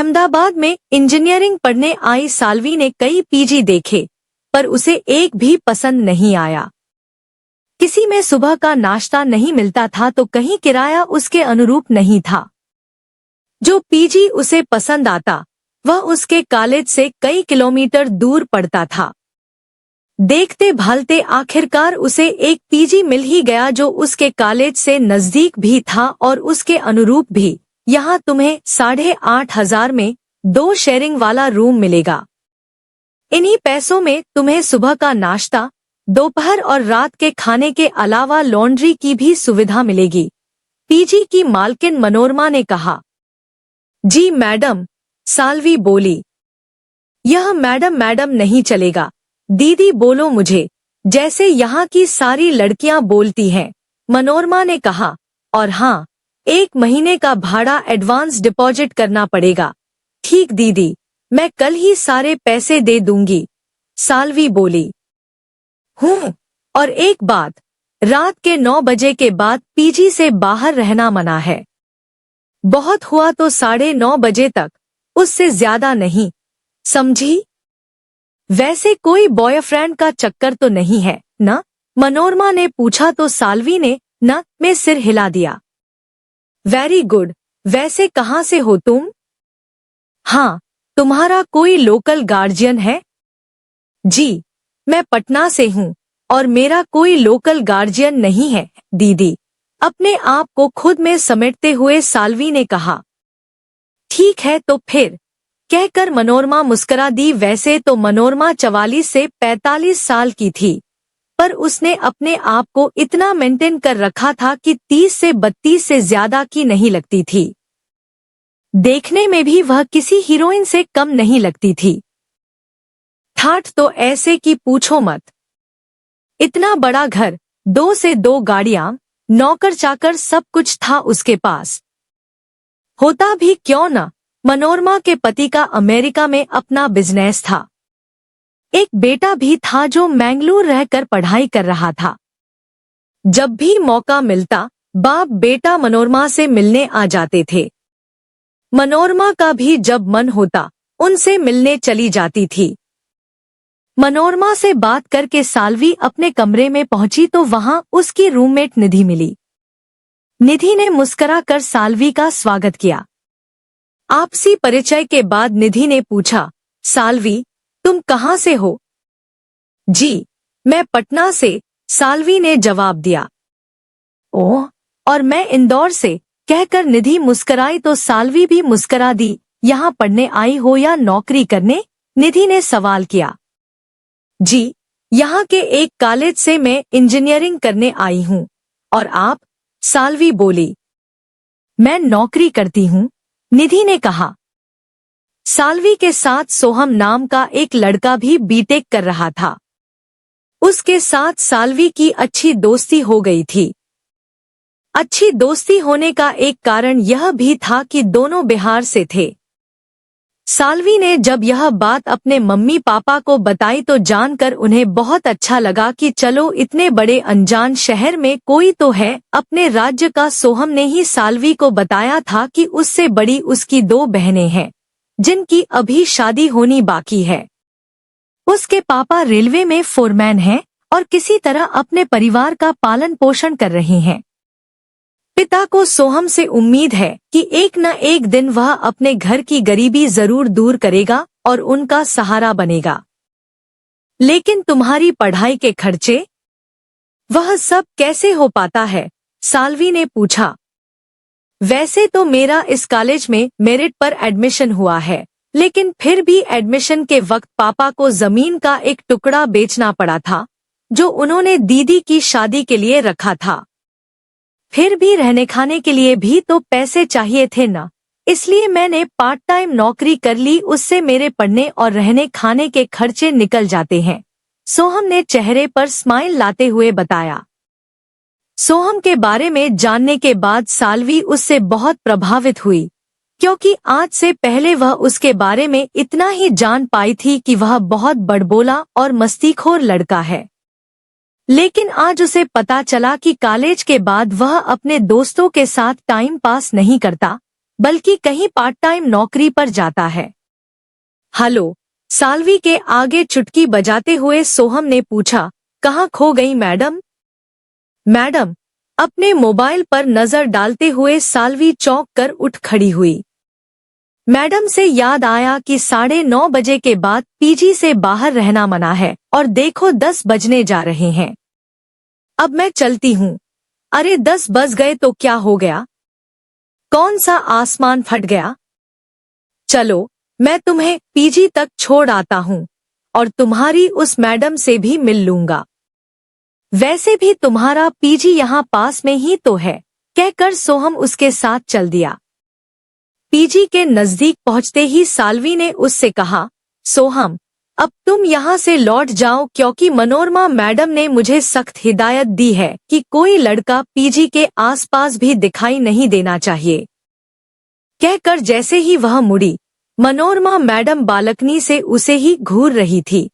अहमदाबाद में इंजीनियरिंग पढ़ने आई साल्वी ने कई पीजी देखे, पर उसे एक भी पसंद नहीं आया। किसी में सुबह का नाश्ता नहीं मिलता था तो कहीं किराया उसके अनुरूप नहीं था। जो पीजी उसे पसंद आता वह उसके कॉलेज से कई किलोमीटर दूर पड़ता था। देखते भालते आखिरकार उसे एक पीजी मिल ही गया जो उसके कॉलेज से नजदीक भी था और उसके अनुरूप भी। यहाँ तुम्हें 8,500 में 2 शेयरिंग वाला रूम मिलेगा। इन्हीं पैसों में तुम्हें सुबह का नाश्ता, दोपहर और रात के खाने के अलावा लॉन्ड्री की भी सुविधा मिलेगी। पीजी की मालकिन मनोरमा ने कहा। जी मैडम, साल्वी बोली। यह मैडम नहीं चलेगा, दीदी बोलो मुझे, जैसे यहाँ की सारी लड़कियां बोलती हैं, मनोरमा ने कहा। और हाँ, 1 महीने का भाड़ा एडवांस डिपॉजिट करना पड़ेगा। ठीक दीदी, मैं कल ही सारे पैसे दे दूंगी, साल्वी बोली। हूँ, और एक बात, रात के 9 बजे के बाद पीजी से बाहर रहना मना है। बहुत हुआ तो 9:30 बजे तक, उससे ज्यादा नहीं, समझी? वैसे कोई बॉयफ्रेंड का चक्कर तो नहीं है ना? मनोरमा ने पूछा तो साल्वी ने न में सिर हिला दिया। वेरी गुड, वैसे कहाँ से हो तुम? हाँ, तुम्हारा कोई लोकल गार्जियन है? जी, मैं पटना से हूँ और मेरा कोई लोकल गार्जियन नहीं है दीदी, अपने आप को खुद में समेटते हुए साल्वी ने कहा। ठीक है तो फिर, कहकर मनोरमा मुस्कुरा दी। वैसे तो मनोरमा 44 से 45 साल की थी, पर उसने अपने आप को इतना मेंटेन कर रखा था कि 30 से 32 से ज्यादा की नहीं लगती थी। देखने में भी वह किसी हीरोइन से कम नहीं लगती थी। ठाठ तो ऐसे कि पूछो मत। इतना बड़ा घर, 2 से 2 गाड़ियां, नौकर चाकर सब कुछ था उसके पास। होता भी क्यों न, मनोरमा के पति का अमेरिका में अपना बिजनेस था। एक बेटा भी था जो मैंगलोर रहकर पढ़ाई कर रहा था। जब भी मौका मिलता बाप बेटा मनोरमा से मिलने आ जाते थे। मनोरमा का भी जब मन होता उनसे मिलने चली जाती थी। मनोरमा से बात करके साल्वी अपने कमरे में पहुंची तो वहां उसकी रूममेट निधि मिली। निधि ने मुस्कुरा कर साल्वी का स्वागत किया। आपसी परिचय के बाद निधि ने पूछा, साल्वी, तुम कहाँ से हो? जी, मैं पटना से, साल्वी ने जवाब दिया। ओह, और मैं इंदौर से, कहकर निधि मुस्कुराई तो साल्वी भी मुस्कुरा दी। यहाँ पढ़ने आई हो या नौकरी करने? निधि ने सवाल किया। जी, यहाँ के एक कॉलेज से मैं इंजीनियरिंग करने आई हूँ। और आप? साल्वी बोली। मैं नौकरी करती हूँ, निधि ने कहा। साल्वी के साथ सोहम नाम का एक लड़का भी बीटेक कर रहा था। उसके साथ साल्वी की अच्छी दोस्ती हो गई थी। अच्छी दोस्ती होने का एक कारण यह भी था कि दोनों बिहार से थे। साल्वी ने जब यह बात अपने मम्मी पापा को बताई तो जानकर उन्हें बहुत अच्छा लगा कि चलो इतने बड़े अनजान शहर में कोई तो है। अपने राज्य का सोहम ने ही साल्वी को बताया था कि उससे बड़ी उसकी 2 बहनें हैं, जिनकी अभी शादी होनी बाकी है। उसके पापा रेलवे में फोरमैन हैं और किसी तरह अपने परिवार का पालन पोषण कर रहे हैं। पिता को सोहम से उम्मीद है कि एक न एक दिन वह अपने घर की गरीबी जरूर दूर करेगा और उनका सहारा बनेगा। लेकिन तुम्हारी पढ़ाई के खर्चे, वह सब कैसे हो पाता है? साल्वी ने पूछा। वैसे तो मेरा इस कॉलेज में मेरिट पर एडमिशन हुआ है, लेकिन फिर भी एडमिशन के वक्त पापा को जमीन का एक टुकड़ा बेचना पड़ा था, जो उन्होंने दीदी की शादी के लिए रखा था। फिर भी रहने खाने के लिए भी तो पैसे चाहिए थे ना, इसलिए मैंने पार्ट टाइम नौकरी कर ली। उससे मेरे पढ़ने और रहने खाने के खर्चे निकल जाते हैं, सोहम ने चेहरे पर स्माइल लाते हुए बताया। सोहम के बारे में जानने के बाद साल्वी उससे बहुत प्रभावित हुई, क्योंकि आज से पहले वह उसके बारे में इतना ही जान पाई थी कि वह बहुत बड़बोला और मस्तीखोर लड़का है। लेकिन आज उसे पता चला कि कॉलेज के बाद वह अपने दोस्तों के साथ टाइम पास नहीं करता, बल्कि कहीं पार्ट टाइम नौकरी पर जाता है। हेलो, साल्वी के आगे चुटकी बजाते हुए सोहम ने पूछा, कहाँ खो गई मैडम? मैडम, अपने मोबाइल पर नजर डालते हुए साल्वी चौंक कर उठ खड़ी हुई। मैडम से याद आया कि 9:30 बजे के बाद पीजी से बाहर रहना मना है और देखो 10 बजने जा रहे हैं। अब मैं चलती हूँ। अरे 10 बज गए तो क्या हो गया? कौन सा आसमान फट गया? चलो, मैं तुम्हें पीजी तक छोड़ आता हूँ और तुम्हारी उस मैडम से भी मिल लूंगा। वैसे भी तुम्हारा पीजी यहाँ पास में ही तो है, कहकर सोहम उसके साथ चल दिया। पीजी के नजदीक पहुंचते ही साल्वी ने उससे कहा, सोहम, अब तुम यहाँ से लौट जाओ क्योंकि मनोरमा मैडम ने मुझे सख्त हिदायत दी है कि कोई लड़का पीजी के आसपास भी दिखाई नहीं देना चाहिए। कहकर जैसे ही वह मुड़ी, मनोरमा मैडम बालकनी से उसे ही घूर रही थी।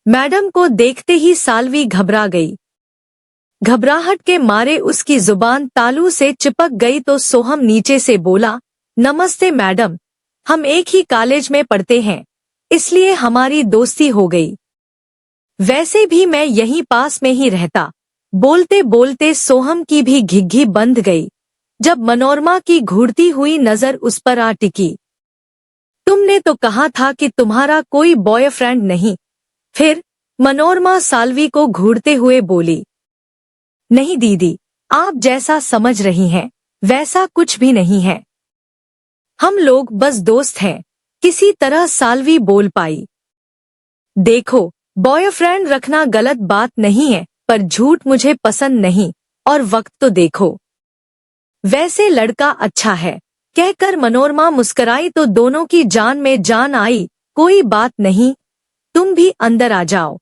मैडम को देखते ही साल्वी घबरा गई। घबराहट के मारे उसकी जुबान तालू से चिपक गई तो सोहम नीचे से बोला, नमस्ते मैडम, हम एक ही कॉलेज में पढ़ते हैं, इसलिए हमारी दोस्ती हो गई। वैसे भी मैं यहीं पास में ही रहता। बोलते बोलते सोहम की भी घिघी बंध गई जब मनोरमा की घूरती हुई नजर उस पर आ टिकी। तुमने तो कहा था कि तुम्हारा कोई बॉयफ्रेंड नहीं। फिर? मनोरमा साल्वी को घूरते हुए बोली। नहीं दीदी, आप जैसा समझ रही हैं वैसा कुछ भी नहीं है। हम लोग बस दोस्त हैं, किसी तरह साल्वी बोल पाई। देखो, बॉयफ्रेंड रखना गलत बात नहीं है, पर झूठ मुझे पसंद नहीं, और वक्त तो देखो। वैसे लड़का अच्छा है, कहकर मनोरमा मुस्कुराई तो दोनों की जान में जान आई। कोई बात नहीं, तुम भी अंदर आ जाओ।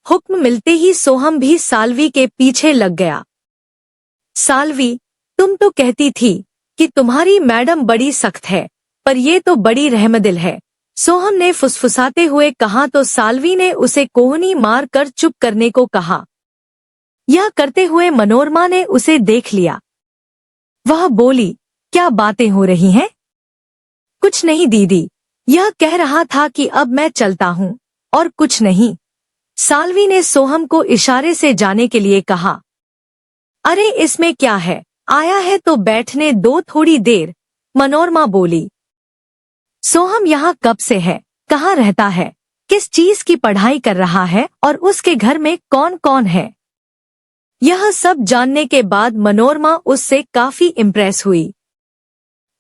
हुक्म मिलते ही सोहम भी साल्वी के पीछे लग गया। साल्वी, तुम तो कहती थी कि तुम्हारी मैडम बड़ी सख्त है, पर ये तो बड़ी रहमदिल है, सोहम ने फुसफुसाते हुए कहा तो साल्वी ने उसे कोहनी मार कर चुप करने को कहा। यह करते हुए मनोरमा ने उसे देख लिया। वह बोली, क्या बातें हो रही हैं? कुछ नहीं दीदी, यह कह रहा था कि अब मैं चलता हूँ, और कुछ नहीं। साल्वी ने सोहम को इशारे से जाने के लिए कहा। अरे इसमें क्या है, आया है तो बैठने दो थोड़ी देर, मनोरमा बोली। सोहम यहाँ कब से है, कहाँ रहता है, किस चीज की पढ़ाई कर रहा है और उसके घर में कौन कौन है? यह सब जानने के बाद मनोरमा उससे काफी इम्प्रेस हुई।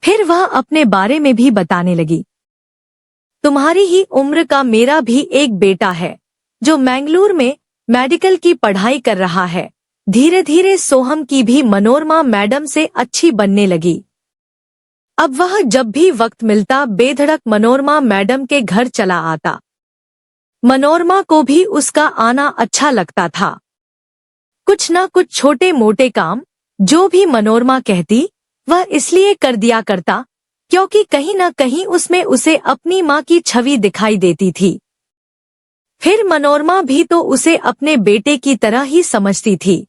फिर वह अपने बारे में भी बताने लगी। तुम्हारी ही उम्र का मेरा भी एक बेटा है जो मैंगलोर में मेडिकल की पढ़ाई कर रहा है। धीरे धीरे सोहम की भी मनोरमा मैडम से अच्छी बनने लगी। अब वह जब भी वक्त मिलता बेधड़क मनोरमा मैडम के घर चला आता। मनोरमा को भी उसका आना अच्छा लगता था। कुछ न कुछ छोटे मोटे काम जो भी मनोरमा कहती वह इसलिए कर दिया करता क्योंकि कहीं न कहीं उसमें उसे अपनी माँ की छवि दिखाई देती थी। फिर मनोरमा भी तो उसे अपने बेटे की तरह ही समझती थी।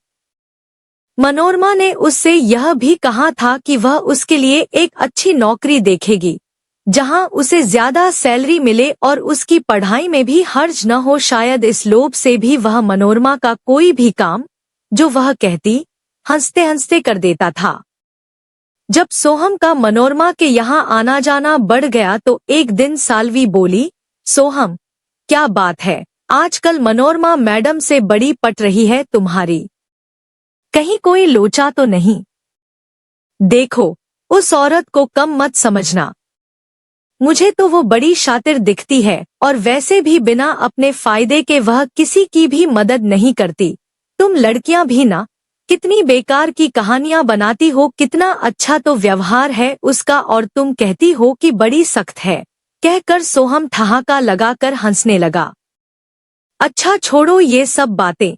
मनोरमा ने उससे यह भी कहा था कि वह उसके लिए एक अच्छी नौकरी देखेगी जहां उसे ज्यादा सैलरी मिले और उसकी पढ़ाई में भी हर्ज न हो। शायद इस लोभ से भी वह मनोरमा का कोई भी काम जो वह कहती हंसते हंसते कर देता था। जब सोहम का मनोरमा के यहाँ आना जाना बढ़ गया तो एक दिन साल्वी बोली, सोहम, क्या बात है, आजकल मनोरमा मैडम से बड़ी पट रही है तुम्हारी, कहीं कोई लोचा तो नहीं? देखो, उस औरत को कम मत समझना, मुझे तो वो बड़ी शातिर दिखती है और वैसे भी बिना अपने फायदे के वह किसी की भी मदद नहीं करती। तुम लड़कियां भी ना कितनी बेकार की कहानियां बनाती हो, कितना अच्छा तो व्यवहार है उसका और तुम कहती हो कि बड़ी सख्त है। कहकर सोहम ठहाका लगाकर हंसने लगा। अच्छा छोड़ो ये सब बातें,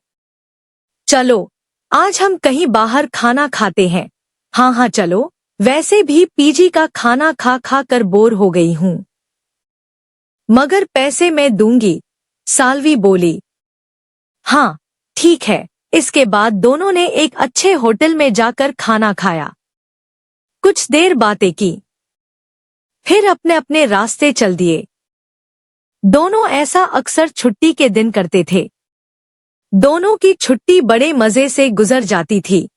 चलो आज हम कहीं बाहर खाना खाते हैं। हाँ हाँ चलो, वैसे भी पीजी का खाना खा खा कर बोर हो गई हूँ। मगर पैसे मैं दूंगी, साल्वी बोली। हाँ ठीक है। इसके बाद दोनों ने एक अच्छे होटल में जाकर खाना खाया। कुछ देर बातें की, फिर अपने अपने रास्ते चल दिए। दोनों ऐसा अक्सर छुट्टी के दिन करते थे। दोनों की छुट्टी बड़े मजे से गुजर जाती थी।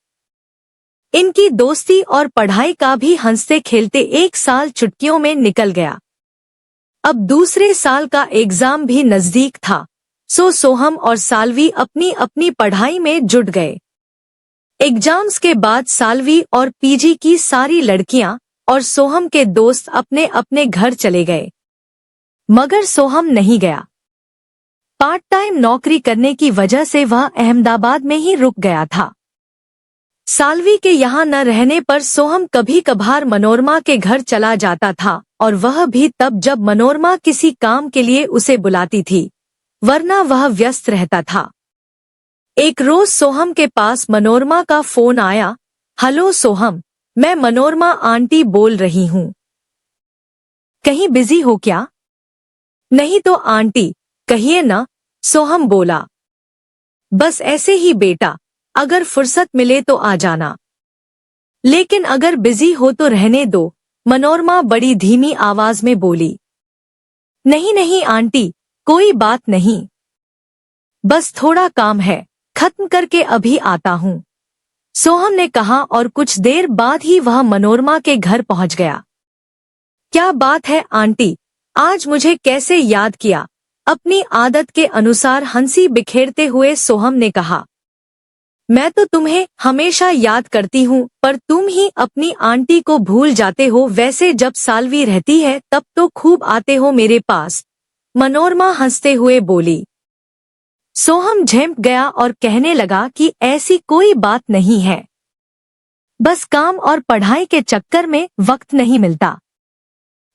इनकी दोस्ती और पढ़ाई का भी हंसते खेलते एक साल चुटकियों में निकल गया। अब दूसरे साल का एग्जाम भी नजदीक था, सो सोहम और साल्वी अपनी अपनी पढ़ाई में जुट गए। एग्जाम्स के बाद साल्वी और पीजी की सारी लड़कियां और सोहम के दोस्त अपने अपने घर चले गए, मगर सोहम नहीं गया। पार्ट टाइम नौकरी करने की वजह से वह अहमदाबाद में ही रुक गया था। साल्वी के यहाँ न रहने पर सोहम कभी कभार मनोरमा के घर चला जाता था, और वह भी तब जब मनोरमा किसी काम के लिए उसे बुलाती थी, वरना वह व्यस्त रहता था। एक रोज सोहम के पास मनोरमा का फोन आया। हेलो सोहम, मैं मनोरमा आंटी बोल रही हूँ। कहीं बिजी हो क्या? नहीं तो आंटी, कहिए ना, सोहम बोला। बस ऐसे ही बेटा, अगर फुर्सत मिले तो आ जाना। लेकिन अगर बिजी हो तो रहने दो, मनोरमा बड़ी धीमी आवाज में बोली। नहीं नहीं आंटी, कोई बात नहीं, बस थोड़ा काम है, खत्म करके अभी आता हूँ, सोहम ने कहा, और कुछ देर बाद ही वह मनोरमा के घर पहुंच गया। क्या बात है आंटी, आज मुझे कैसे याद किया? अपनी आदत के अनुसार हंसी बिखेरते हुए सोहम ने कहा। मैं तो तुम्हें हमेशा याद करती हूँ, पर तुम ही अपनी आंटी को भूल जाते हो। वैसे जब साल्वी रहती है तब तो खूब आते हो मेरे पास, मनोरमा हंसते हुए बोली। सोहम झेंप गया और कहने लगा कि ऐसी कोई बात नहीं है, बस काम और पढ़ाई के चक्कर में वक्त नहीं मिलता।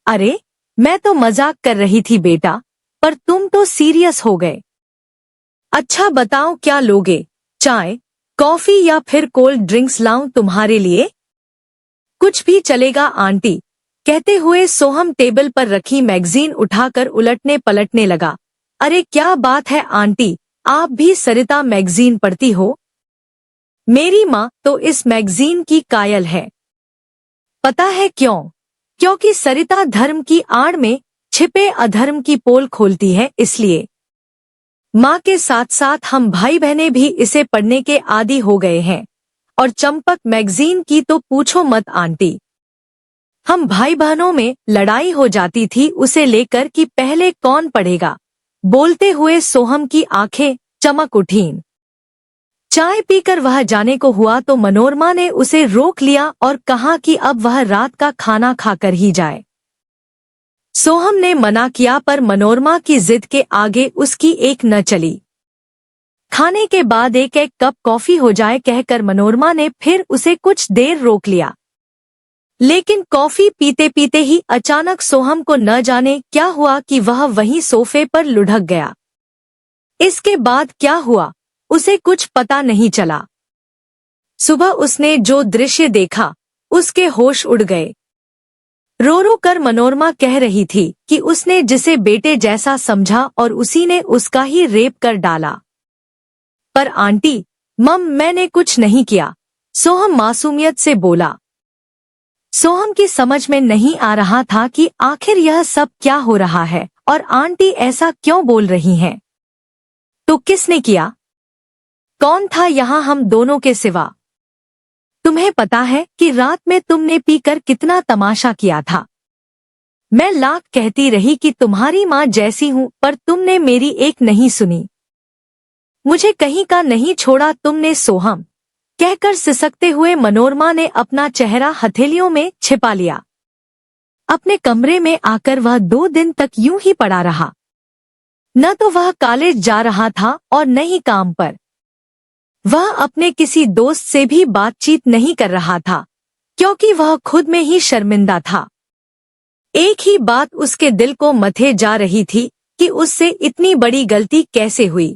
अरे, मैं तो मजाक कर रही थी बेटा, पर तुम तो सीरियस हो गए। अच्छा बताओ क्या लोगे, चाय, कॉफी या फिर कोल्ड ड्रिंक्स लाऊं तुम्हारे लिए? कुछ भी चलेगा आंटी, कहते हुए सोहम टेबल पर रखी मैगजीन उठाकर उलटने पलटने लगा। अरे क्या बात है आंटी, आप भी सरिता मैगजीन पढ़ती हो? मेरी माँ तो इस मैगजीन की कायल है। पता है क्यों? क्योंकि सरिता धर्म की आड़ में छिपे अधर्म की पोल खोलती है, इसलिए। माँ के साथ साथ हम भाई बहनें भी इसे पढ़ने के आदी हो गए हैं, और चंपक मैगजीन की तो पूछो मत आंटी। हम भाई बहनों में लड़ाई हो जाती थी उसे लेकर कि पहले कौन पढ़ेगा। बोलते हुए सोहम की आंखें चमक उठीं। चाय पीकर वह जाने को हुआ तो मनोरमा ने उसे रोक लिया और कहा कि अब वह रात का खाना खाकर ही जाए। सोहम ने मना किया, पर मनोरमा की जिद के आगे उसकी एक न चली। खाने के बाद एक एक कप कॉफी हो जाए कहकर मनोरमा ने फिर उसे कुछ देर रोक लिया, लेकिन कॉफी पीते पीते ही अचानक सोहम को न जाने क्या हुआ कि वह वहीं सोफे पर लुढ़क गया। इसके बाद क्या हुआ उसे कुछ पता नहीं चला। सुबह उसने जो दृश्य देखा उसके होश उड़ गए। रो रो कर मनोरमा कह रही थी कि उसने जिसे बेटे जैसा समझा और उसी ने उसका ही रेप कर डाला। पर आंटी, मैंने कुछ नहीं किया, सोहम मासूमियत से बोला। सोहम की समझ में नहीं आ रहा था कि आखिर यह सब क्या हो रहा है और आंटी ऐसा क्यों बोल रही हैं। तो किसने किया? कौन था यहाँ हम दोनों के सिवा? तुम्हें पता है कि रात में तुमने पीकर कितना तमाशा किया था। मैं लाख कहती रही कि तुम्हारी माँ जैसी हूँ, पर तुमने मेरी एक नहीं सुनी। मुझे कहीं का नहीं छोड़ा तुमने सोहम, कहकर सिसकते हुए मनोरमा ने अपना चेहरा हथेलियों में छिपा लिया। अपने कमरे में आकर वह 2 दिन तक यूं ही पड़ा रहा। न तो वह कॉलेज जा रहा था और न ही काम पर। वह अपने किसी दोस्त से भी बातचीत नहीं कर रहा था, क्योंकि वह खुद में ही शर्मिंदा था। एक ही बात उसके दिल को मथे जा रही थी कि उससे इतनी बड़ी गलती कैसे हुई।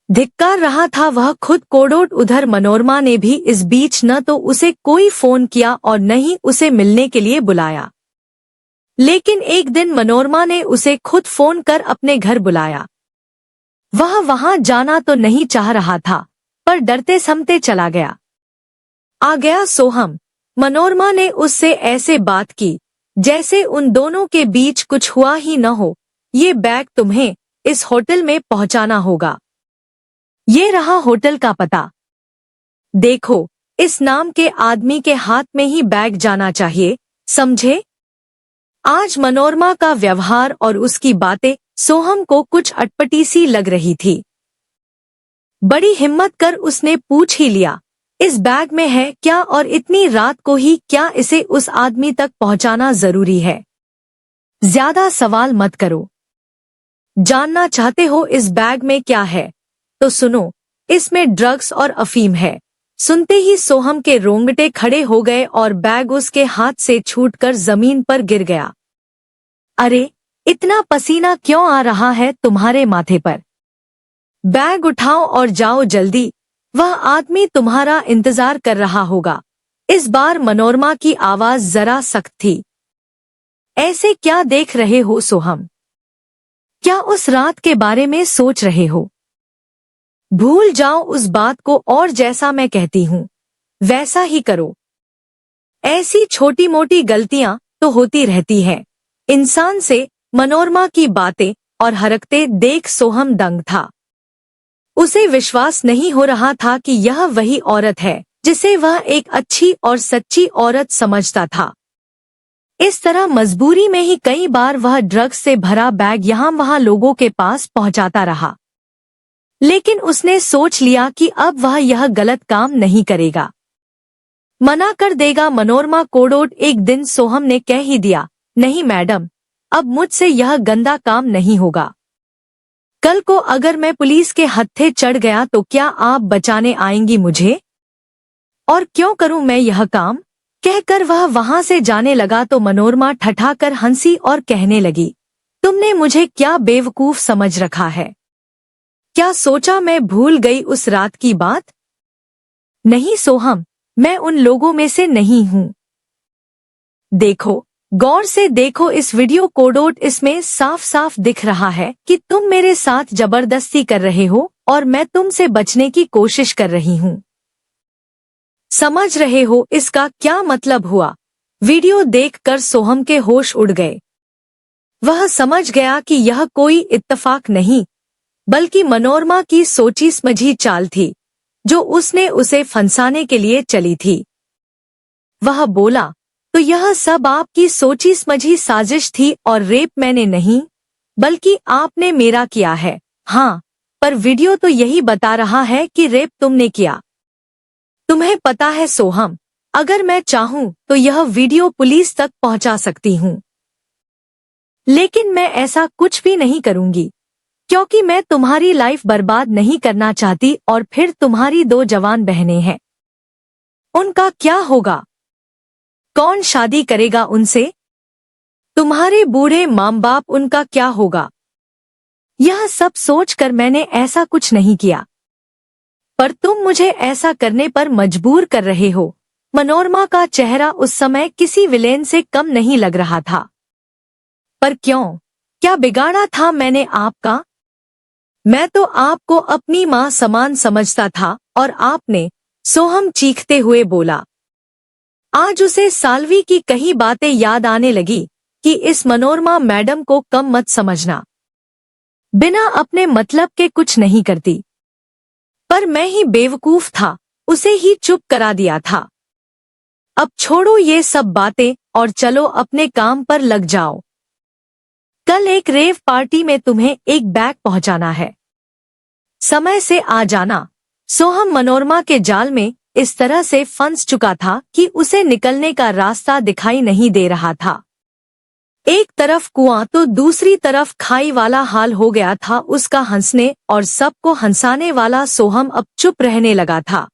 धिक्कार रहा था वह खुद कोड़ोट। उधर मनोरमा ने भी इस बीच न तो उसे कोई फोन किया और न ही उसे मिलने के लिए बुलाया। लेकिन एक दिन मनोरमा ने उसे खुद फोन कर अपने घर बुलाया। वह वहां जाना तो नहीं चाह रहा था, पर डरते समते चला गया। आ गया सोहम, मनोरमा ने उससे ऐसे बात की जैसे उन दोनों के बीच कुछ हुआ ही न हो। ये बैग तुम्हें इस होटल में पहुंचाना होगा। ये रहा होटल का पता। देखो, इस नाम के आदमी के हाथ में ही बैग जाना चाहिए, समझे? आज मनोरमा का व्यवहार और उसकी बातें सोहम को कुछ अटपटी सी लग रही थी। बड़ी हिम्मत कर उसने पूछ ही लिया, इस बैग में है क्या और इतनी रात को ही क्या इसे उस आदमी तक पहुंचाना जरूरी है? ज्यादा सवाल मत करो। जानना चाहते हो इस बैग में क्या है? तो सुनो, इसमें ड्रग्स और अफीम है। सुनते ही सोहम के रोंगटे खड़े हो गए और बैग उसके हाथ से छूटकर जमीन पर गिर गया। अरे, इतना पसीना क्यों आ रहा है तुम्हारे माथे पर? बैग उठाओ और जाओ जल्दी, वह आदमी तुम्हारा इंतजार कर रहा होगा। इस बार मनोरमा की आवाज जरा सख्त थी। ऐसे क्या देख रहे हो सोहम? क्या उस रात के बारे में सोच रहे हो? भूल जाओ उस बात को और जैसा मैं कहती हूँ वैसा ही करो। ऐसी छोटी मोटी गलतियां तो होती रहती हैं इंसान से। मनोरमा की बातें और हरकतें देख सोहम दंग था। उसे विश्वास नहीं हो रहा था कि यह वही औरत है जिसे वह एक अच्छी और सच्ची औरत समझता था। इस तरह मजबूरी में ही कई बार वह ड्रग्स से भरा बैग यहाँ वहाँ लोगों के पास पहुंचाता रहा, लेकिन उसने सोच लिया कि अब वह यह गलत काम नहीं करेगा, मना कर देगा। मनोरमा कोड़ोट एक दिन सोहम ने कह ही दिया, नहीं मैडम, अब मुझसे यह गंदा काम नहीं होगा। कल को अगर मैं पुलिस के हत्थे चढ़ गया तो क्या आप बचाने आएंगी मुझे? और क्यों करूं मैं यह काम? कहकर वह वहां से जाने लगा तो मनोरमा ठठाकर हंसी और कहने लगी, तुमने मुझे क्या बेवकूफ समझ रखा है? क्या सोचा मैं भूल गई उस रात की बात? नहीं सोहम, मैं उन लोगों में से नहीं हूँ। देखो, गौर से देखो इस वीडियो कोडोट, इसमें साफ साफ दिख रहा है कि तुम मेरे साथ जबरदस्ती कर रहे हो और मैं तुमसे बचने की कोशिश कर रही हूँ। समझ रहे हो इसका क्या मतलब हुआ? वीडियो देखकर सोहम के होश उड़ गए। वह समझ गया कि यह कोई इत्तेफाक नहीं बल्कि मनोरमा की सोची समझी चाल थी जो उसने उसे फंसाने के लिए चली थी। वह बोला, तो यह सब आपकी सोची समझी साजिश थी और रेप मैंने नहीं बल्कि आपने मेरा किया है। हाँ, पर वीडियो तो यही बता रहा है कि रेप तुमने किया। तुम्हें पता है सोहम, अगर मैं चाहूं तो यह वीडियो पुलिस तक पहुंचा सकती हूँ, लेकिन मैं ऐसा कुछ भी नहीं करूंगी क्योंकि मैं तुम्हारी लाइफ बर्बाद नहीं करना चाहती। और फिर तुम्हारी 2 जवान बहनें हैं, उनका क्या होगा? कौन शादी करेगा उनसे? तुम्हारे बूढ़े माँ बाप, उनका क्या होगा? यह सब सोचकर मैंने ऐसा कुछ नहीं किया, पर तुम मुझे ऐसा करने पर मजबूर कर रहे हो। मनोरमा का चेहरा उस समय किसी विलेन से कम नहीं लग रहा था। पर क्यों? क्या बिगाड़ा था मैंने आपका? मैं तो आपको अपनी माँ समान समझता था और आपने, सोहम चीखते हुए बोला। आज उसे साल्वी की कही बातें याद आने लगी कि इस मनोरमा मैडम को कम मत समझना, बिना अपने मतलब के कुछ नहीं करती। पर मैं ही बेवकूफ था, उसे ही चुप करा दिया था। अब छोड़ो ये सब बातें और चलो अपने काम पर लग जाओ। कल एक रेव पार्टी में तुम्हें एक बैग पहुंचाना है, समय से आ जाना। सोहम मनोरमा के जाल में इस तरह से फंस चुका था कि उसे निकलने का रास्ता दिखाई नहीं दे रहा था। एक तरफ कुआं तो दूसरी तरफ खाई वाला हाल हो गया था उसका। हंसने और सबको हंसाने वाला सोहम अब चुप रहने लगा था।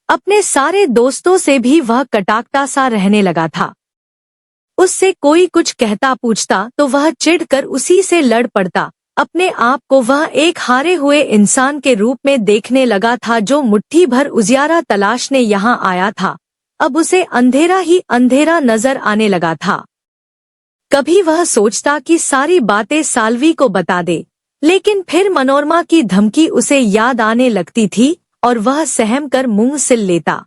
अपने सारे दोस्तों से भी वह कटाकटा सा रहने लगा था। उससे कोई कुछ कहता पूछता तो वह चिढ़कर उसी से लड़ पड़ता। अपने आप को वह एक हारे हुए इंसान के रूप में देखने लगा था जो मुट्ठी भर उजियारा तलाशने यहाँ आया था। अब उसे अंधेरा ही अंधेरा नजर आने लगा था। कभी वह सोचता कि सारी बातें साल्वी को बता दे, लेकिन फिर मनोरमा की धमकी उसे याद आने लगती थी और वह सहम कर मुंह सिल लेता।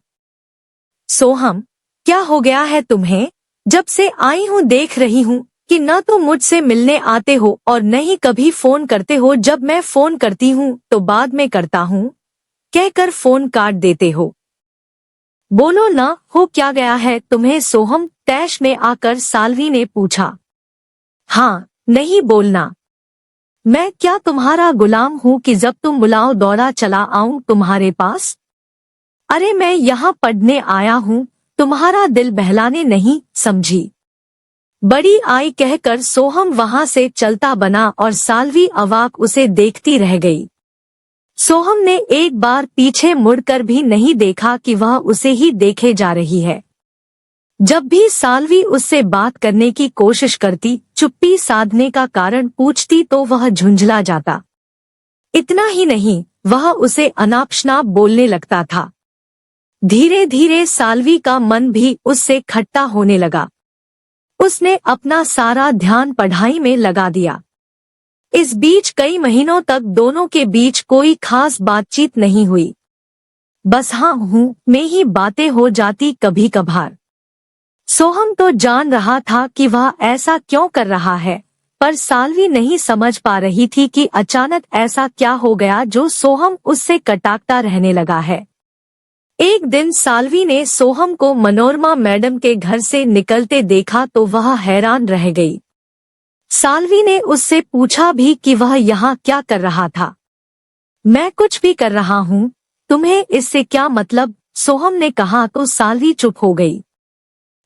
सोहम, क्या हो गया है तुम्हें? जब से आई हूँ देख रही हूँ कि न तो मुझसे मिलने आते हो और न ही कभी फोन करते हो। जब मैं फोन करती हूँ तो बाद में करता हूँ कहकर फोन काट देते हो। बोलो ना, हो क्या गया है तुम्हें? सोहम तैश में आकर साल्वी ने पूछा। हाँ, नहीं बोलना। मैं क्या तुम्हारा गुलाम हूँ कि जब तुम बुलाओ दौड़ा चला आऊं तुम्हारे पास? अरे मैं यहाँ पढ़ने आया हूँ, तुम्हारा दिल बहलाने नहीं, समझी? बड़ी आई कहकर सोहम वहां से चलता बना और साल्वी अवाक उसे देखती रह गई। सोहम ने एक बार पीछे मुड़कर भी नहीं देखा कि वह उसे ही देखे जा रही है। जब भी साल्वी उससे बात करने की कोशिश करती, चुप्पी साधने का कारण पूछती तो वह झुंझला जाता। इतना ही नहीं, वह उसे अनाप शनाप बोलने लगता था। धीरे धीरे साल्वी का मन भी उससे खट्टा होने लगा। उसने अपना सारा ध्यान पढ़ाई में लगा दिया। इस बीच कई महीनों तक दोनों के बीच कोई खास बातचीत नहीं हुई। बस हाँ हूँ में ही बातें हो जाती कभी कभार। सोहम तो जान रहा था कि वह ऐसा क्यों कर रहा है, पर साल्वी नहीं समझ पा रही थी कि अचानक ऐसा क्या हो गया जो सोहम उससे कटाक्षता रहने लगा है। एक दिन साल्वी ने सोहम को मनोरमा मैडम के घर से निकलते देखा तो वह हैरान रह गई। साल्वी ने उससे पूछा भी कि वह यहाँ क्या कर रहा था। मैं कुछ भी कर रहा हूँ, तुम्हें इससे क्या मतलब? सोहम ने कहा तो साल्वी चुप हो गई।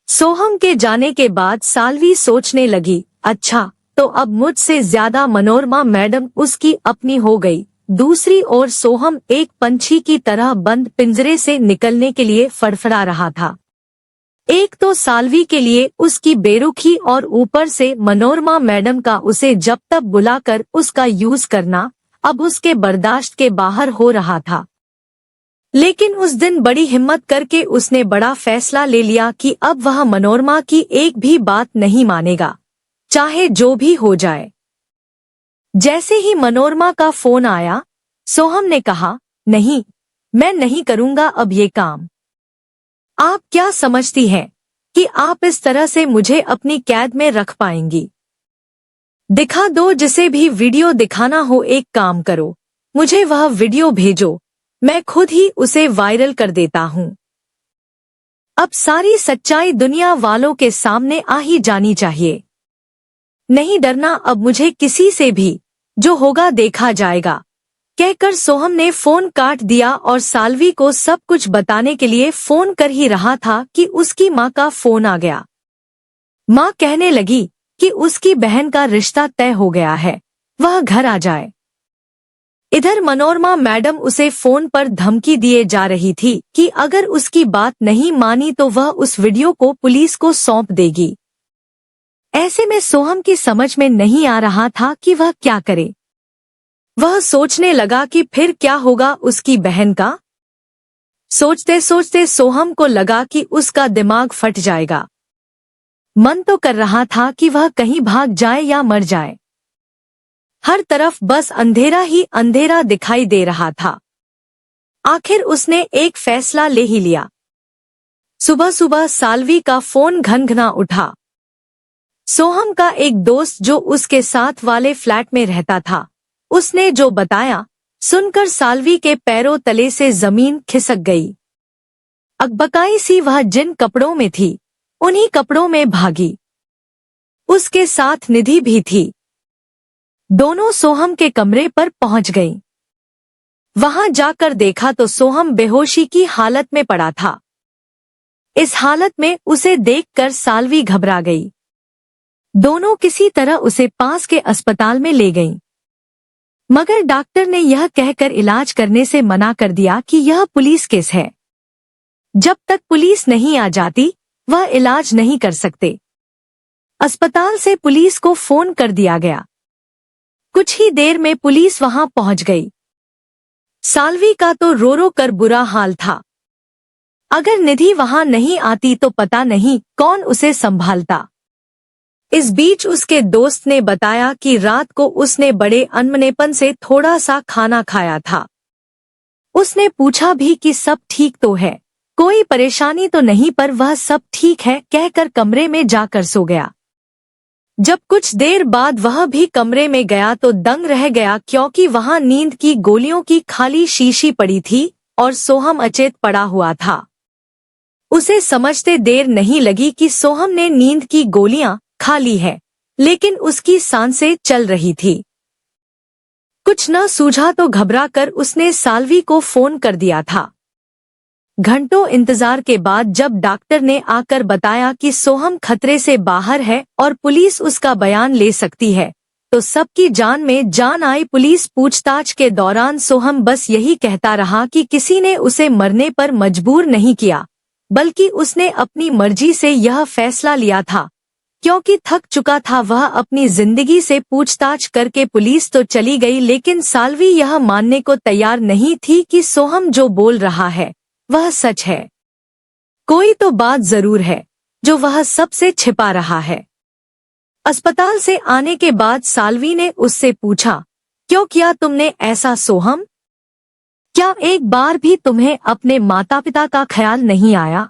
सोहम के जाने के बाद साल्वी सोचने लगी, अच्छा तो अब मुझसे ज्यादा मनोरमा मैडम उसकी अपनी हो गई। दूसरी ओर सोहम एक पंछी की तरह बंद पिंजरे से निकलने के लिए फड़फड़ा रहा था। एक तो साल्वी के लिए उसकी बेरुखी और ऊपर से मनोरमा मैडम का उसे जब तक बुलाकर उसका यूज करना अब उसके बर्दाश्त के बाहर हो रहा था। लेकिन उस दिन बड़ी हिम्मत करके उसने बड़ा फैसला ले लिया कि अब वह मनोरमा की एक भी बात नहीं मानेगा, चाहे जो भी हो जाए। जैसे ही मनोरमा का फोन आया, सोहम ने कहा, नहीं, मैं नहीं करूंगा अब ये काम। आप क्या समझती हैं कि आप इस तरह से मुझे अपनी कैद में रख पाएंगी? दिखा दो, जिसे भी वीडियो दिखाना हो एक काम करो, मुझे वह वीडियो भेजो, मैं खुद ही उसे वायरल कर देता हूँ। अब सारी सच्चाई दुनिया वालों के सामने आ ही जानी चाहिए। नहीं डरना अब मुझे किसी से भी, जो होगा देखा जाएगा, कहकर सोहम ने फोन काट दिया और साल्वी को सब कुछ बताने के लिए फोन कर ही रहा था कि उसकी माँ का फोन आ गया। माँ कहने लगी कि उसकी बहन का रिश्ता तय हो गया है, वह घर आ जाए। इधर मनोरमा मैडम उसे फोन पर धमकी दिए जा रही थी कि अगर उसकी बात नहीं मानी तो वह उस वीडियो को पुलिस को सौंप देगी। ऐसे में सोहम की समझ में नहीं आ रहा था कि वह क्या करे। वह सोचने लगा कि फिर क्या होगा उसकी बहन का। सोचते सोचते सोहम को लगा कि उसका दिमाग फट जाएगा। मन तो कर रहा था कि वह कहीं भाग जाए या मर जाए। हर तरफ बस अंधेरा ही अंधेरा दिखाई दे रहा था। आखिर उसने एक फैसला ले ही लिया। सुबह सुबह साल्वी का फोन घनघना उठा। सोहम का एक दोस्त जो उसके साथ वाले फ्लैट में रहता था, उसने जो बताया सुनकर साल्वी के पैरों तले से जमीन खिसक गई। अकबकाई सी वह जिन कपड़ों में थी, उन्हीं कपड़ों में भागी। उसके साथ निधि भी थी। दोनों सोहम के कमरे पर पहुंच गईं। वहां जाकर देखा तो सोहम बेहोशी की हालत में पड़ा था। इस हालत में उसे देखकर साल्वी घबरा गई। दोनों किसी तरह उसे पास के अस्पताल में ले गईं। मगर डॉक्टर ने यह कहकर इलाज करने से मना कर दिया कि यह पुलिस केस है। जब तक पुलिस नहीं आ जाती, वह इलाज नहीं कर सकते। अस्पताल से पुलिस को फोन कर दिया गया। कुछ ही देर में पुलिस वहां पहुंच गई। साल्वी का तो रो रो कर बुरा हाल था। अगर निधि वहां नहीं आती तो पता नहीं कौन उसे संभालता। इस बीच उसके दोस्त ने बताया कि रात को उसने बड़े अनमनेपन से थोड़ा सा खाना खाया था। उसने पूछा भी कि सब ठीक तो है, कोई परेशानी तो नहीं, पर वह सब ठीक है कहकर कमरे में जाकर सो गया। जब कुछ देर बाद वह भी कमरे में गया तो दंग रह गया, क्योंकि वहां नींद की गोलियों की खाली शीशी पड़ी थी और सोहम अचेत पड़ा हुआ था। उसे समझते देर नहीं लगी कि सोहम ने नींद की गोलियां खा ली है, लेकिन उसकी सांसें चल रही थी। कुछ न सूझा तो घबराकर उसने साल्वी को फोन कर दिया था। घंटों इंतजार के बाद जब डॉक्टर ने आकर बताया कि सोहम खतरे से बाहर है और पुलिस उसका बयान ले सकती है, तो सबकी जान में जान आई। पुलिस पूछताछ के दौरान सोहम बस यही कहता रहा कि किसी ने उसे मरने पर मजबूर नहीं किया, बल्कि उसने अपनी मर्जी से यह फैसला लिया था, क्योंकि थक चुका था वह अपनी जिंदगी से। पूछताछ करके पुलिस तो चली गई, लेकिन साल्वी यह मानने को तैयार नहीं थी कि सोहम जो बोल रहा है वह सच है। कोई तो बात जरूर है जो वह सबसे छिपा रहा है। अस्पताल से आने के बाद साल्वी ने उससे पूछा, क्यों किया तुमने ऐसा सोहम? क्या एक बार भी तुम्हें अपने माता पिता का ख्याल नहीं आया?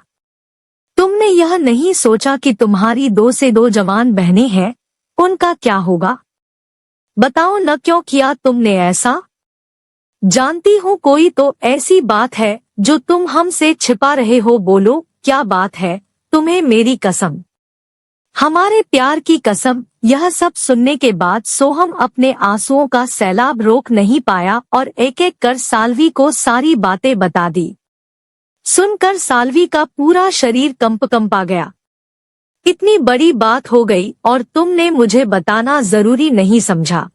तुमने यह नहीं सोचा कि तुम्हारी 2 से 2 जवान बहनें हैं, उनका क्या होगा? बताओ न, क्यों किया तुमने ऐसा? जानती हूँ कोई तो ऐसी बात है जो तुम हमसे छिपा रहे हो। बोलो, क्या बात है? तुम्हें मेरी कसम, हमारे प्यार की कसम। यह सब सुनने के बाद सोहम अपने आंसुओं का सैलाब रोक नहीं पाया और एक एक कर साल्वी को सारी बातें बता दी। सुनकर साल्वी का पूरा शरीर कंपा गया। इतनी बड़ी बात हो गई और तुमने मुझे बताना जरूरी नहीं समझा,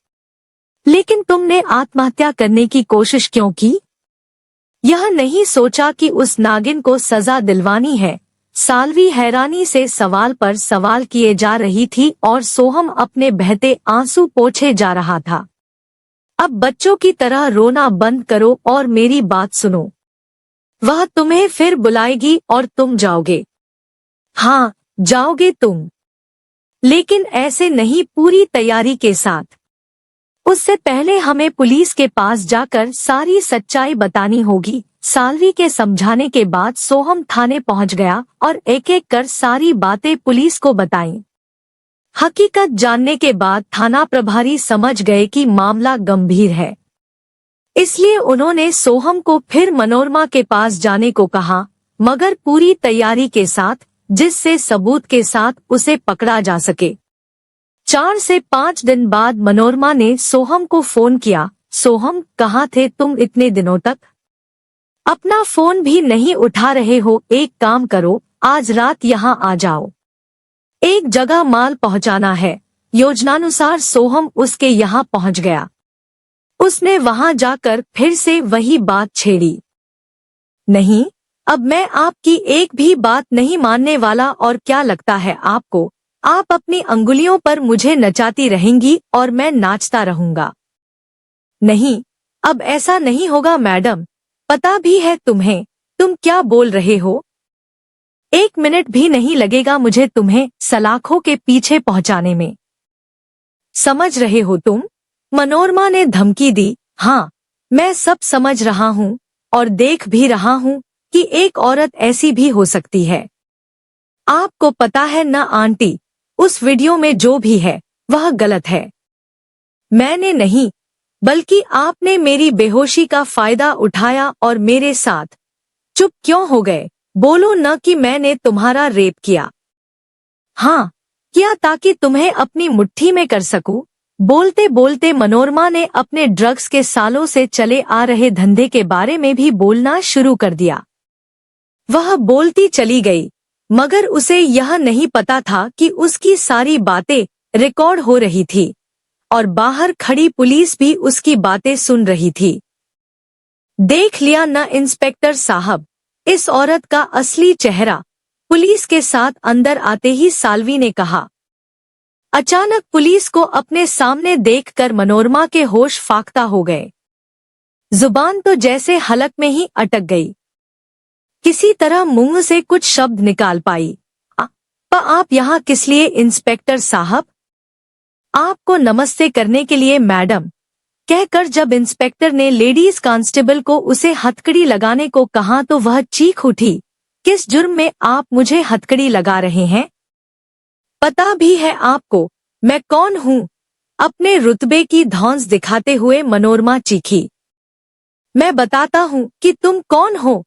लेकिन तुमने आत्महत्या करने की कोशिश क्यों की? यह नहीं सोचा कि उस नागिन को सजा दिलवानी है? साल्वी हैरानी से सवाल पर सवाल किए जा रही थी और सोहम अपने बहते आंसू पोंछे जा रहा था। अब बच्चों की तरह रोना बंद करो और मेरी बात सुनो। वह तुम्हें फिर बुलाएगी और तुम जाओगे। हाँ, जाओगे तुम, लेकिन ऐसे नहीं, पूरी तैयारी के साथ। उससे पहले हमें पुलिस के पास जाकर सारी सच्चाई बतानी होगी। साल्वी के समझाने के बाद सोहम थाने पहुंच गया और एक एक कर सारी बातें पुलिस को बताईं। हकीकत जानने के बाद थाना प्रभारी समझ गए कि मामला गंभीर है, इसलिए उन्होंने सोहम को फिर मनोरमा के पास जाने को कहा, मगर पूरी तैयारी के साथ, जिससे सबूत के साथ उसे पकड़ा जा सके। 4 से 5 दिन बाद मनोरमा ने सोहम को फोन किया। सोहम, कहाँ थे तुम इतने दिनों तक? अपना फोन भी नहीं उठा रहे हो। एक काम करो, आज रात यहाँ आ जाओ, एक जगह माल पहुँचाना है। योजनानुसार सोहम उसके यहाँ पहुँच गया। उसने वहां जाकर फिर से वही बात छेड़ी। नहीं, अब मैं आपकी एक भी बात नहीं मानने वाला। और क्या लगता है आपको, आप अपनी अंगुलियों पर मुझे नचाती रहेंगी और मैं नाचता रहूंगा? नहीं, अब ऐसा नहीं होगा मैडम, पता भी है तुम्हें तुम क्या बोल रहे हो। 1 मिनट भी नहीं लगेगा मुझे तुम्हें सलाखों के पीछे पहुंचाने में, समझ रहे हो तुम? मनोरमा ने धमकी दी। हाँ, मैं सब समझ रहा हूँ और देख भी रहा हूँ कि एक औरत ऐसी भी हो सकती है। आपको पता है ना आंटी, उस वीडियो में जो भी है वह गलत है। मैंने नहीं, बल्कि आपने मेरी बेहोशी का फायदा उठाया और मेरे साथ। चुप क्यों हो गए? बोलो न कि मैंने तुम्हारा रेप किया। हाँ, किया, ताकि तुम्हें अपनी मुट्ठी में कर सकूं। बोलते बोलते मनोरमा ने अपने ड्रग्स के सालों से चले आ रहे धंधे के बारे में भी बोलना शुरू कर दिया। वह बोलती चली गई, मगर उसे यह नहीं पता था कि उसकी सारी बातें रिकॉर्ड हो रही थी और बाहर खड़ी पुलिस भी उसकी बातें सुन रही थी। देख लिया न इंस्पेक्टर साहब, इस औरत का असली चेहरा, पुलिस के साथ अंदर आते ही साल्वी ने कहा। अचानक पुलिस को अपने सामने देखकर मनोरमा के होश फाख्ता हो गए। जुबान तो जैसे हलक में ही अटक गई। किसी तरह मुंह से कुछ शब्द निकाल पाई। आप यहाँ किस लिए इंस्पेक्टर साहब? आपको नमस्ते करने के लिए मैडम, कहकर जब इंस्पेक्टर ने लेडीज कांस्टेबल को उसे हथकड़ी लगाने को कहा तो वह चीख उठी। किस जुर्म में आप मुझे हथकड़ी लगा रहे हैं? पता भी है आपको मैं कौन हूँ? अपने रुतबे की धौंस दिखाते हुए मनोरमा चीखी। मैं बताता हूँ कि तुम कौन हो।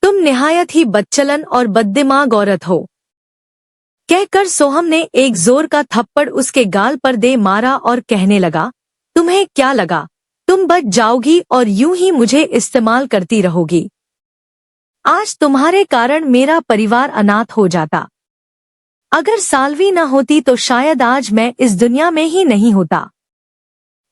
तुम निहायत ही बदचलन और बददिमाग औरत हो। कहकर सोहम ने एक जोर का थप्पड़ उसके गाल पर दे मारा और कहने लगा, तुम्हें क्या लगा तुम बच जाओगी और यूं ही मुझे इस्तेमाल करती रहोगी? आज तुम्हारे कारण मेरा परिवार अनाथ हो जाता। अगर साल्वी न होती तो शायद आज मैं इस दुनिया में ही नहीं होता।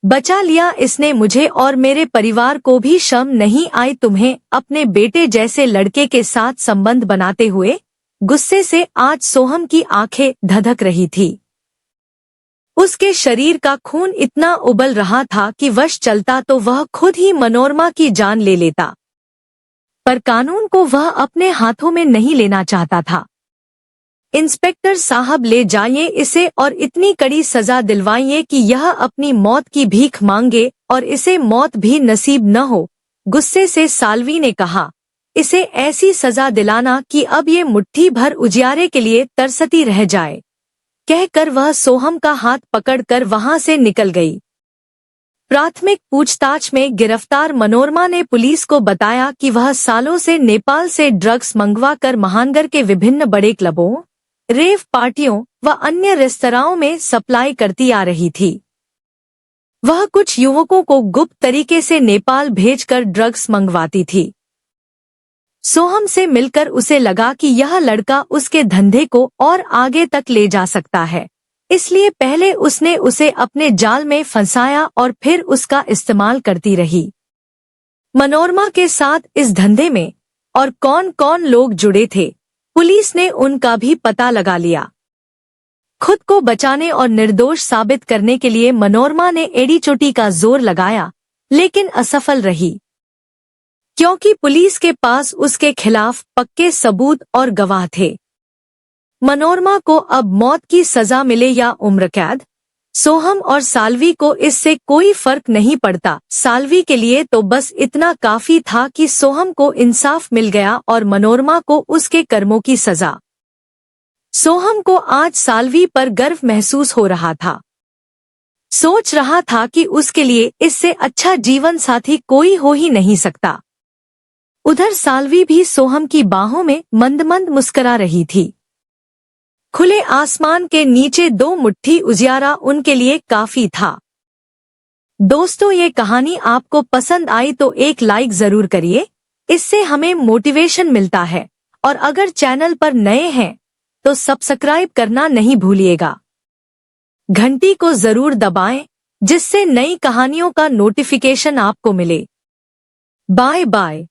बचा लिया इसने मुझे और मेरे परिवार को भी शर्म नहीं आई तुम्हें अपने बेटे जैसे लड़के के साथ संबंध बनाते हुए? गुस्से से आज सोहम की आंखें धधक रही थी। उसके शरीर का खून इतना उबल रहा था कि वश चलता तो वह खुद ही मनोरमा की जान ले लेता, पर कानून को वह अपने हाथों में नहीं लेना चाहता था। इंस्पेक्टर साहब ले जाइए इसे और इतनी कड़ी सजा दिलवाइए कि यह अपनी मौत की भीख मांगे और इसे मौत भी नसीब न हो। गुस्से से साल्वी ने कहा, इसे ऐसी सजा दिलाना कि अब ये मुट्ठी भर उजियारे के लिए तरसती रह जाए। कहकर वह सोहम का हाथ पकड़कर वहां से निकल गई। प्राथमिक पूछताछ में गिरफ्तार मनोरमा ने पुलिस को बताया कि वह सालों से नेपाल से ड्रग्स मंगवाकर महानगर के विभिन्न बड़े क्लबों, रेव पार्टियों व अन्य रेस्तराओं में सप्लाई करती आ रही थी। वह कुछ युवकों को गुप्त तरीके से नेपाल भेजकर ड्रग्स मंगवाती थी। सोहम से मिलकर उसे लगा कि यह लड़का उसके धंधे को और आगे तक ले जा सकता है, इसलिए पहले उसने उसे अपने जाल में फंसाया और फिर उसका इस्तेमाल करती रही। मनोरमा के साथ इस धंधे में और कौन कौन लोग जुड़े थे, पुलिस ने उनका भी पता लगा लिया। खुद को बचाने और निर्दोष साबित करने के लिए मनोरमा ने एड़ी चोटी का जोर लगाया, लेकिन असफल रही, क्योंकि पुलिस के पास उसके खिलाफ पक्के सबूत और गवाह थे। मनोरमा को अब मौत की सजा मिले या उम्र कैद, सोहम और साल्वी को इससे कोई फर्क नहीं पड़ता। साल्वी के लिए तो बस इतना काफी था कि सोहम को इंसाफ मिल गया और मनोरमा को उसके कर्मों की सजा। सोहम को आज साल्वी पर गर्व महसूस हो रहा था। सोच रहा था कि उसके लिए इससे अच्छा जीवन साथी कोई हो ही नहीं सकता। उधर साल्वी भी सोहम की बाहों में मंद मंद मुस्कुरा रही थी। खुले आसमान के नीचे 2 मुट्ठी उजियारा उनके लिए काफी था। दोस्तों, ये कहानी आपको पसंद आई तो एक लाइक जरूर करिए, इससे हमें मोटिवेशन मिलता है। और अगर चैनल पर नए हैं तो सब्सक्राइब करना नहीं भूलिएगा। घंटी को जरूर दबाएं, जिससे नई कहानियों का नोटिफिकेशन आपको मिले। Bye bye.